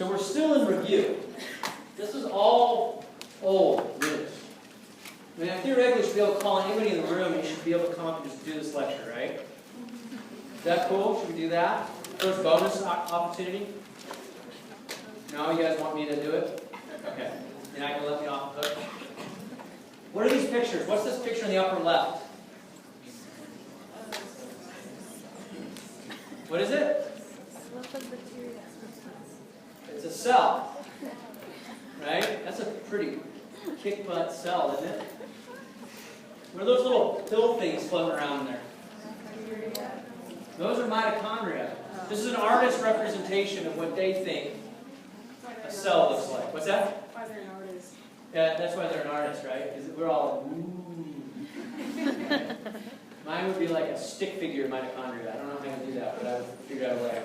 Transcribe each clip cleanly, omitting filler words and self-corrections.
So we're still in review. This is all old news. I mean, I theoretically should be able to call anybody in the room and you should be able to come up and just do this lecture, right? Is that cool? Should we do that? First bonus opportunity? No, you guys want me to do it? Okay. You're not going to let me off the hook? What are these pictures? What's this picture in the upper left? What is it? It's a cell. Right? That's a pretty kick-butt cell, isn't it? What are those little pill things floating around there? Those are mitochondria. This is an artist's representation of what they think a cell looks like. What's that? Why they're an artist. Yeah, that's why they're an artist, right? Because we're all, ooh. Mine would be like a stick figure mitochondria. I don't know how to do that, but I would figure out a way.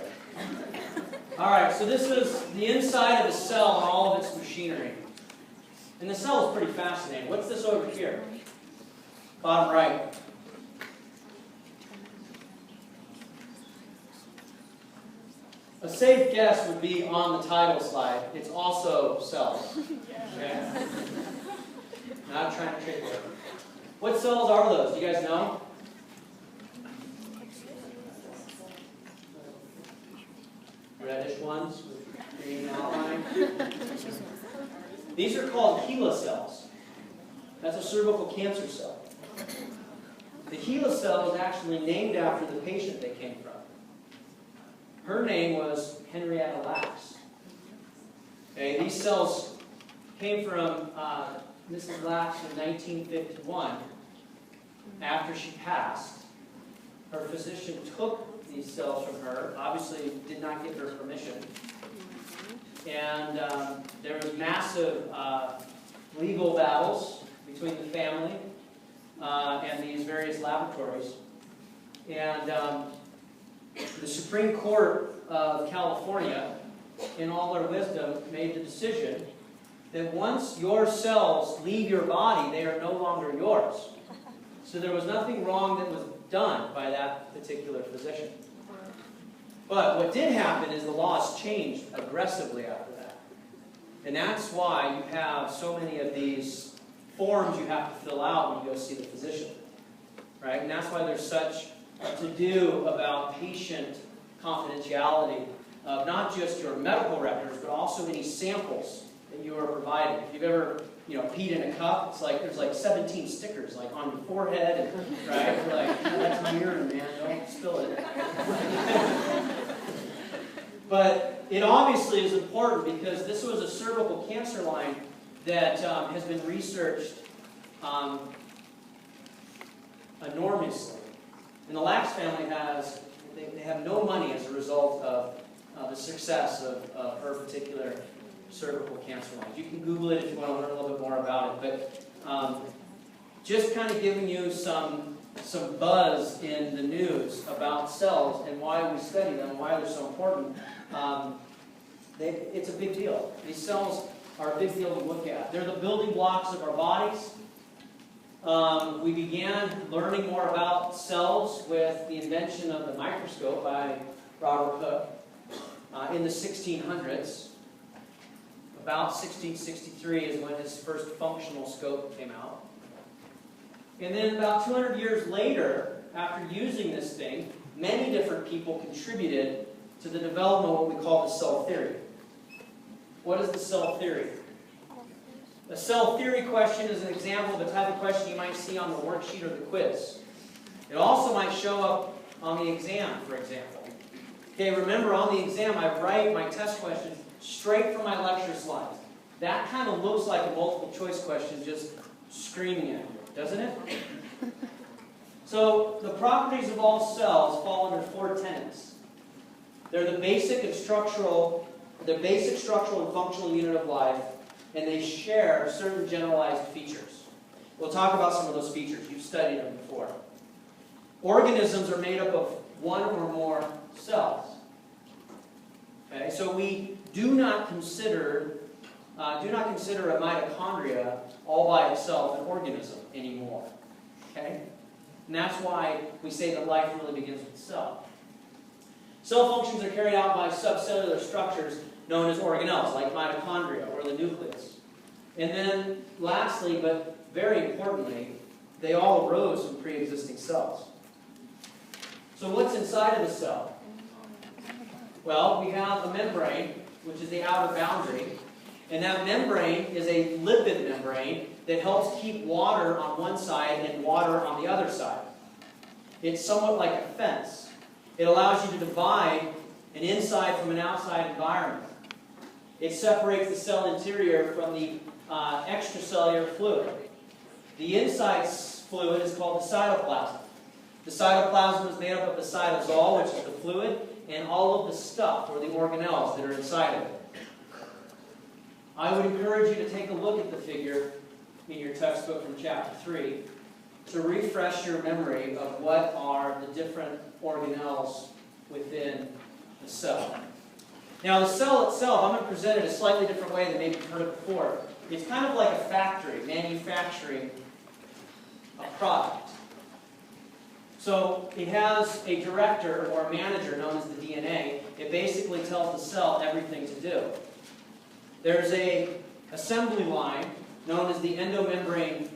All right, so this is the inside of the cell and all of its machinery. And the cell is pretty fascinating. What's this over here? Bottom right. A safe guess would be on the title slide. It's also cells. Okay? Not trying to trick you. What cells are those? Do you guys know? Reddish ones with green outline. These are called HeLa cells. That's a cervical cancer cell. The HeLa cell is actually named after the patient they came from. Her name was Henrietta Lacks. Okay, these cells came from Mrs. Lacks in 1951. After she passed, her physician took these cells from her, obviously did not give her permission. And there was massive legal battles between the family and these various laboratories. And the Supreme Court of California, in all their wisdom, made the decision that once your cells leave your body, they are no longer yours. So there was nothing wrong that was done by that particular physician. But what did happen is the laws changed aggressively after that. And that's why you have so many of these forms you have to fill out when you go see the physician. Right? And that's why there's such to-do about patient confidentiality of not just your medical records, but also any samples that you are providing. If you've ever peed in a cup, it's like there's like 17 stickers like on your forehead, and, right? You're like, oh, that's my urine, man, don't spill it. But it obviously is important because this was a cervical cancer line that has been researched enormously. And the Lacks family they have no money as a result of the success of her particular cervical cancer line. You can Google it if you want to learn a little bit more about it. But just kind of giving you some buzz in the news about cells and why we study them, why they're so important. It's a big deal. These cells are a big deal to look at. They're the building blocks of our bodies. We began learning more about cells with the invention of the microscope by Robert Hooke in the 1600s. About 1663 is when his first functional scope came out. And then about 200 years later, after using this thing, many different people contributed to the development of what we call the cell theory. What is the cell theory? A cell theory question is an example of the type of question you might see on the worksheet or the quiz. It also might show up on the exam, for example. Okay, remember on the exam I write my test questions straight from my lecture slides. That kind of looks like a multiple choice question just screaming at you, doesn't it? So the properties of all cells fall under 4 tenets. They're the basic structural and functional unit of life, and they share certain generalized features. We'll talk about some of those features. You've studied them before. Organisms are made up of one or more cells. Okay, so we do not consider a mitochondria all by itself an organism anymore. Okay? And that's why we say that life really begins with the cell. Cell functions are carried out by subcellular structures known as organelles, like mitochondria or the nucleus. And then lastly, but very importantly, they all arose from pre-existing cells. So what's inside of the cell? Well, we have a membrane, which is the outer boundary. And that membrane is a lipid membrane that helps keep water on one side and water on the other side. It's somewhat like a fence. It allows you to divide an inside from an outside environment. It separates the cell interior from the extracellular fluid. The inside fluid is called the cytoplasm. The cytoplasm is made up of the cytosol, which is the fluid, and all of the stuff, or the organelles, that are inside of it. I would encourage you to take a look at the figure in your textbook from chapter 3 to refresh your memory of what are the different organelles within the cell. Now, the cell itself, I'm going to present it a slightly different way than maybe you've heard it before. It's kind of like a factory manufacturing a product. So it has a director or a manager known as the DNA. It basically tells the cell everything to do. There's an assembly line known as the endomembrane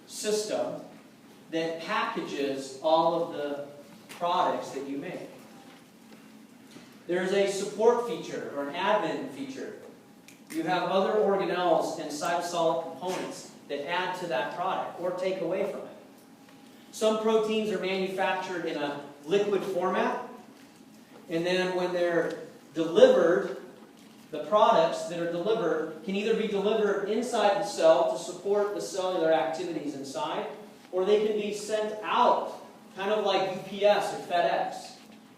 system that packages all of the products that you make. There's a support feature or an admin feature. You have other organelles and cytosolic components that add to that product or take away from it. Some proteins are manufactured in a liquid format, and then when they're delivered, the products that are delivered can either be delivered inside the cell to support the cellular activities inside, or they can be sent out, kind of like UPS or FedEx.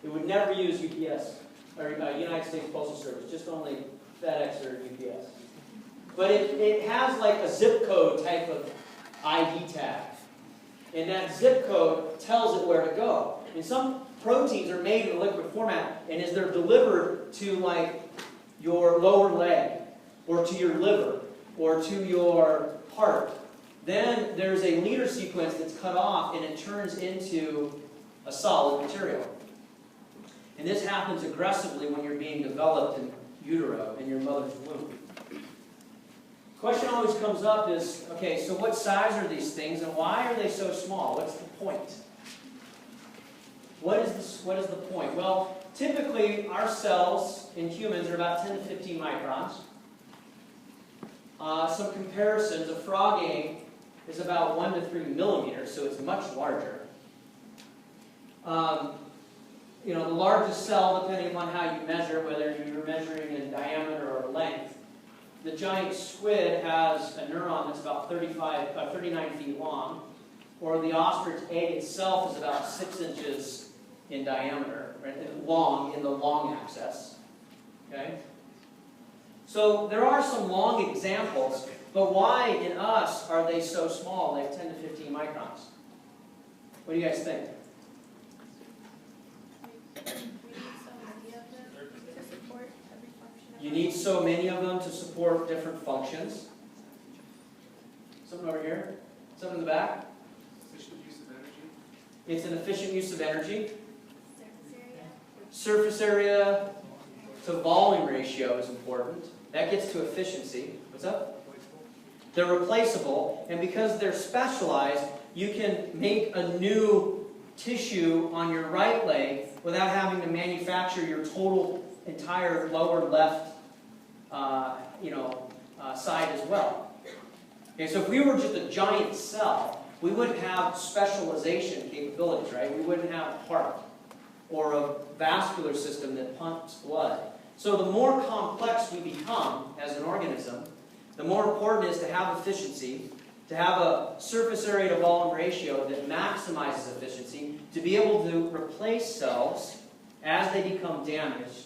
It would never use UPS, or United States Postal Service, just only FedEx or UPS. But it has like a zip code type of ID tag. And that zip code tells it where to go. And some proteins are made in a liquid format, and as they're delivered to like your lower leg, or to your liver, or to your heart, then there's a leader sequence that's cut off and it turns into a solid material. And this happens aggressively when you're being developed in utero, in your mother's womb. Question always comes up is, okay, so what size are these things and why are they so small? What's the point? What is the point? Well, typically our cells in humans are about 10 to 15 microns. Some comparisons, a frog egg is about 1 to 3 millimeters, so it's much larger. The largest cell, depending upon how you measure, whether you're measuring in diameter or length, the giant squid has a neuron that's about 39 feet long, or the ostrich egg itself is about 6 inches in diameter, right? Long, in the long axis. Okay? So there are some long examples, but why in us are they so small, like 10 to 15 microns? What do you guys think? You need so many of them to support different functions. Something over here? Something in the back? Efficient use of energy. It's an efficient use of energy. Surface area. Surface area to volume ratio is important. That gets to efficiency. What's up? They're replaceable, and because they're specialized, you can make a new tissue on your right leg without having to manufacture your total entire lower left side as well. Okay, so if we were just a giant cell, we wouldn't have specialization capabilities, right? We wouldn't have a heart or a vascular system that pumps blood. So the more complex we become as an organism, the more important it is to have efficiency, to have a surface area to volume ratio that maximizes efficiency, to be able to replace cells as they become damaged.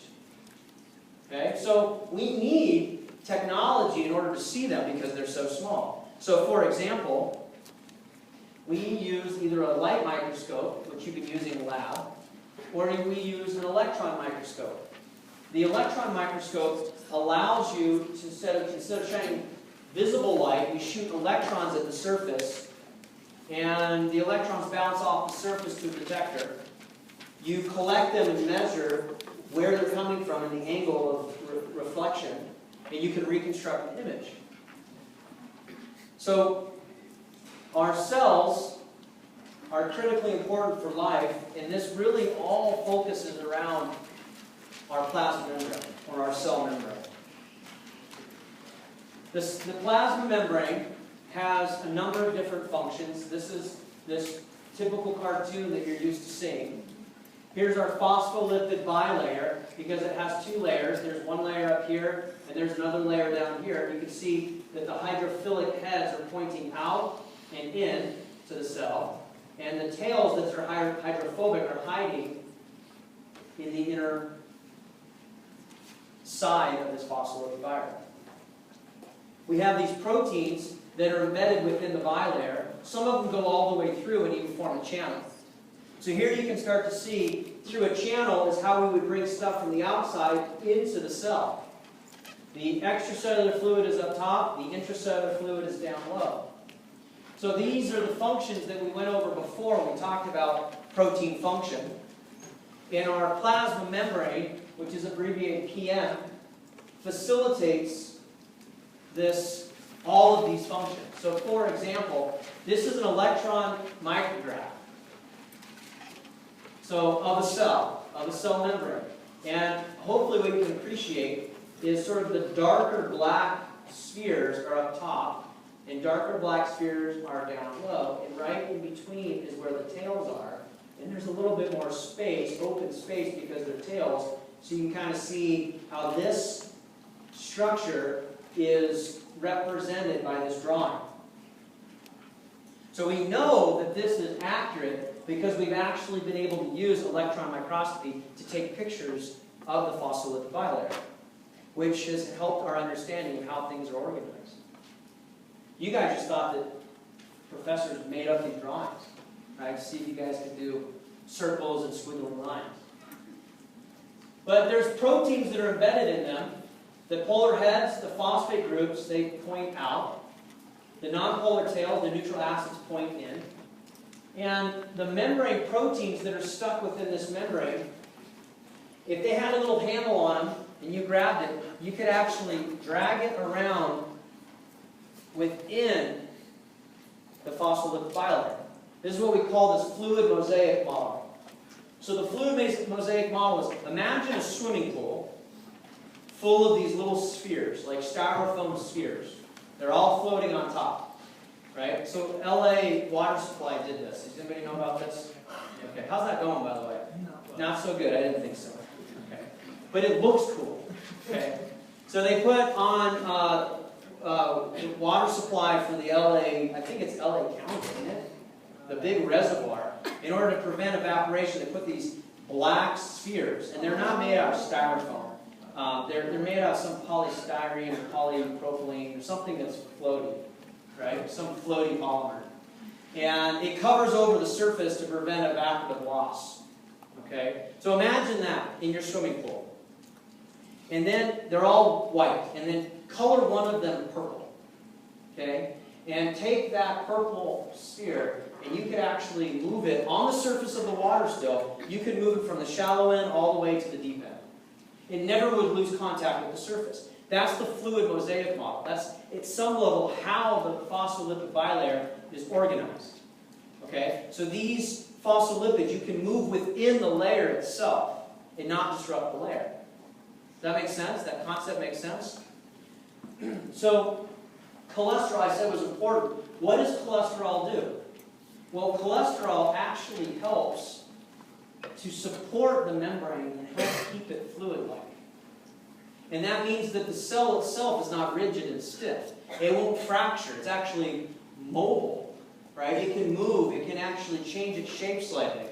Okay? So we need technology in order to see them because they're so small. So for example, we use either a light microscope, which you can use in a lab, or we use an electron microscope. The electron microscope allows you to, instead of shining visible light, we shoot electrons at the surface, and the electrons bounce off the surface to a detector. you collect them and measure where they're coming from and the angle of reflection, and you can reconstruct an image. So our cells are critically important for life, and this really all focuses around our plasma membrane, or our cell membrane. The plasma membrane has a number of different functions. This is this typical cartoon that you're used to seeing. Here's our phospholipid bilayer, because it has two layers. There's one layer up here, and there's another layer down here. You can see that the hydrophilic heads are pointing out and in to the cell, and the tails that are hydrophobic are hiding in the inner side of this phospholipid bilayer. We have these proteins that are embedded within the bilayer. Some of them go all the way through and even form a channel. So here you can start to see through a channel is how we would bring stuff from the outside into the cell. The extracellular fluid is up top, the intracellular fluid is down low. So these are the functions that we went over before when we talked about protein function. And our plasma membrane, which is abbreviated PM, facilitates all of these functions. So for example, this is an electron micrograph. So of a cell membrane. And hopefully what you can appreciate is sort of the darker black spheres are up top, and darker black spheres are down low, and right in between is where the tails are. And there's a little bit more space, open space, because they're tails, so you can kind of see how this structure is represented by this drawing. So we know that this is accurate because we've actually been able to use electron microscopy to take pictures of the phospholipid bilayer, which has helped our understanding of how things are organized. You guys just thought that professors made up these drawings, right? To see if you guys could do circles and squiggly lines. But there's proteins that are embedded in them. The polar heads, the phosphate groups, they point out. The nonpolar tails, the neutral acids, point in. And the membrane proteins that are stuck within this membrane, if they had a little handle on them and you grabbed it, you could actually drag it around within the phospholipid bilayer. This is what we call this fluid mosaic model. So the fluid mosaic model is, imagine a swimming pool full of these little spheres, like styrofoam spheres. They're all floating on top, right? So LA Water Supply did this. Does anybody know about this? Okay, how's that going, by the way? Not so good. I didn't think so. Okay, but it looks cool. Okay, so they put on water supply for the LA, I think it's LA County, isn't it? The big reservoir. In order to prevent evaporation, they put these black spheres, and they're not made out of styrofoam. They're made out of some polystyrene or polypropylene or something that's floaty, right? Some floaty polymer. And it covers over the surface to prevent evaporative loss. Okay? So imagine that in your swimming pool. And then they're all white. And then color one of them purple. Okay? And take that purple sphere and you could actually move it on the surface of the water still. You could move it from the shallow end all the way to the deep end. It never would lose contact with the surface. That's the fluid mosaic model. That's, at some level, how the phospholipid bilayer is organized. Okay? So these phospholipids, you can move within the layer itself and not disrupt the layer. Does that make sense? That concept makes sense? So, cholesterol, I said, was important. What does cholesterol do? Well, cholesterol actually helps to support the membrane and help keep it fluid-like. And that means that the cell itself is not rigid and stiff. It won't fracture. It's actually mobile, right? It can move. It can actually change its shape slightly.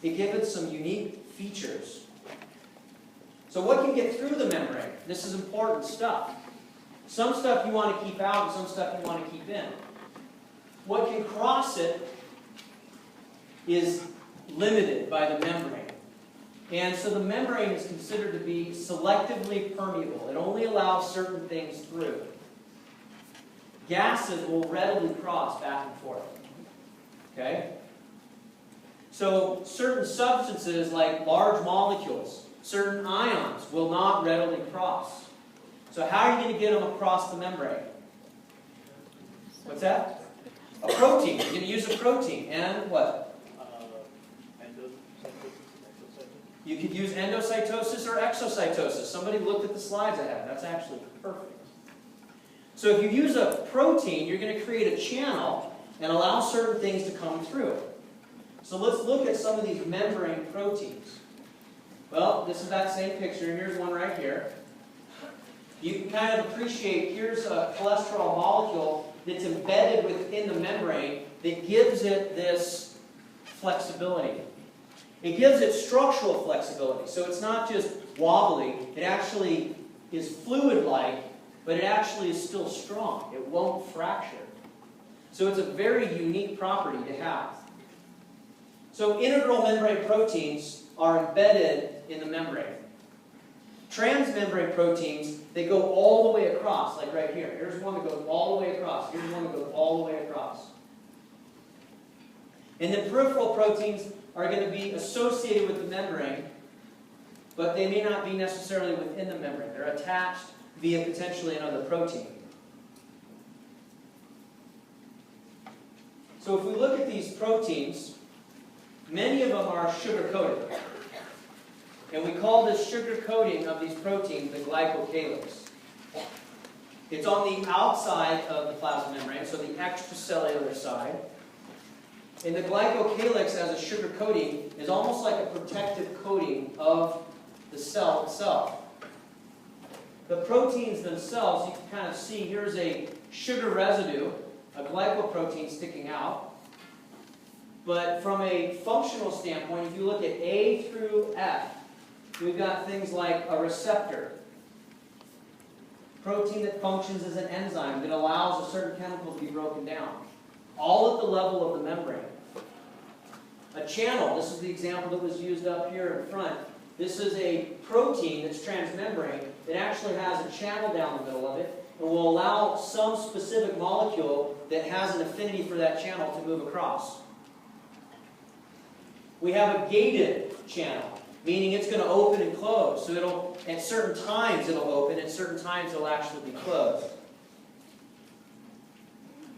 It gives it some unique features. So what can get through the membrane? This is important stuff. Some stuff you want to keep out and some stuff you want to keep in. What can cross it is limited by the membrane. And so the membrane is considered to be selectively permeable. It only allows certain things through. Gases will readily cross back and forth. Okay? So certain substances like large molecules, certain ions will not readily cross. So how are you going to get them across the membrane? What's that? A protein. You're going to use a protein. And what? You could use endocytosis or exocytosis. Somebody looked at the slides I had. That's actually perfect. So if you use a protein, you're going to create a channel and allow certain things to come through. So let's look at some of these membrane proteins. Well, this is that same picture. Here's one right here. You can kind of appreciate, here's a cholesterol molecule that's embedded within the membrane that gives it this flexibility. It gives it structural flexibility. So it's not just wobbly. It actually is fluid-like, but it actually is still strong. It won't fracture. So it's a very unique property to have. So integral membrane proteins are embedded in the membrane. Transmembrane proteins, they go all the way across, like right here. Here's one that goes all the way across. Here's one that goes all the way across. And then peripheral proteins are going to be associated with the membrane, but they may not be necessarily within the membrane. They're attached via potentially another protein. So if we look at these proteins, many of them are sugar-coated. And we call this sugar coating of these proteins the glycocalyx. It's on the outside of the plasma membrane, so the extracellular side. And the glycocalyx as a sugar coating is almost like a protective coating of the cell itself. The proteins themselves, you can kind of see, here's a sugar residue, a glycoprotein sticking out. But from a functional standpoint, if you look at A through F, we've got things like a receptor, protein that functions as an enzyme that allows a certain chemical to be broken down, all at the level of the membrane. A channel, this is the example that was used up here in front. This is a protein that's transmembrane that actually has a channel down the middle of it and will allow some specific molecule that has an affinity for that channel to move across. We have a gated channel, meaning it's going to open and close. So it'll, at certain times it'll open, at certain times it'll actually be closed.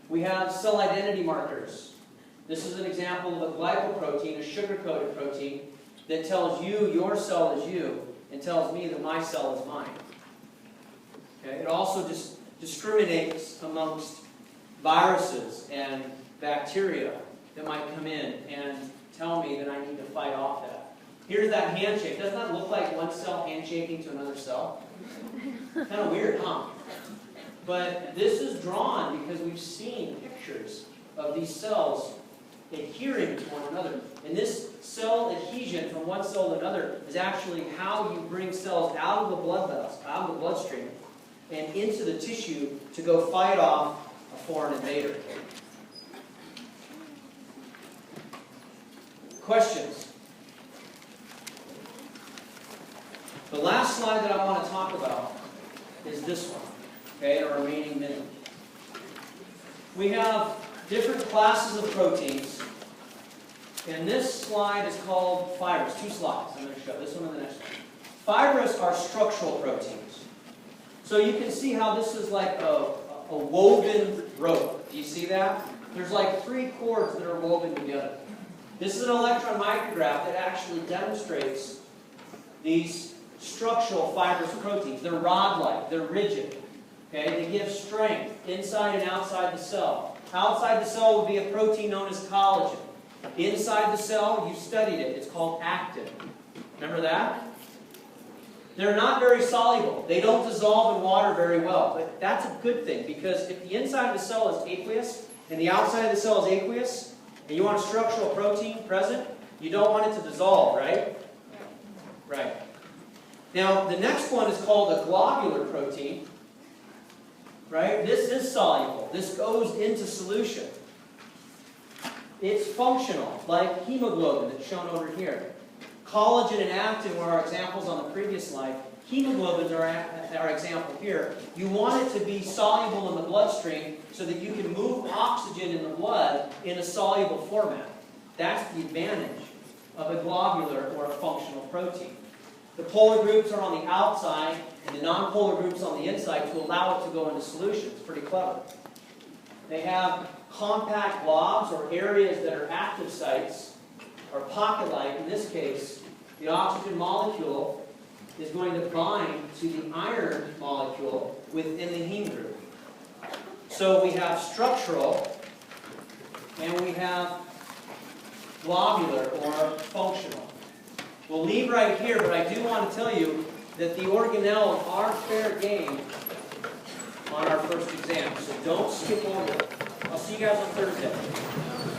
We have cell identity markers. This is an example of a glycoprotein, a sugar-coated protein, that tells you your cell is you and tells me that my cell is mine. Okay? It also discriminates amongst viruses and bacteria that might come in and tell me that I need to fight off that. Here's that handshake. Doesn't that look like one cell handshaking to another cell? Kind of weird, huh? But this is drawn because we've seen pictures of these cells adhering to one another. And this cell adhesion from one cell to another is actually how you bring cells out of the blood vessels, out of the bloodstream, and into the tissue to go fight off a foreign invader. Questions? The last slide that I want to talk about is this one, okay, in our remaining minute. We have different classes of proteins, and this slide is called fibrous. Two slides. I'm going to show this one and the next one. Fibrous are structural proteins. So you can see how this is like a woven rope. Do you see that? There's like 3 cords that are woven together. This is an electron micrograph that actually demonstrates these structural fibrous proteins. They're rod-like. They're rigid. Okay? They give strength inside and outside the cell. Outside the cell would be a protein known as collagen. Inside the cell, you've studied it. It's called actin. Remember that? They're not very soluble. They don't dissolve in water very well. But that's a good thing, because if the inside of the cell is aqueous and the outside of the cell is aqueous, and you want a structural protein present, you don't want it to dissolve, right? Right. Now, the next one is called a globular protein. Right? This is soluble. This goes into solution. It's functional, like hemoglobin that's shown over here. Collagen and actin were our examples on the previous slide. Hemoglobin are our example here. You want it to be soluble in the bloodstream so that you can move oxygen in the blood in a soluble format. That's the advantage of a globular or a functional protein. The polar groups are on the outside and the non-polar groups on the inside to allow it to go into solution. It's pretty clever. They have compact blobs or areas that are active sites, or pocket-like. In this case, the oxygen molecule is going to bind to the iron molecule within the heme group. So we have structural and we have globular or functional. We'll leave right here, but I do want to tell you that the organelles are fair game on our first exam, so don't skip over it. I'll see you guys on Thursday.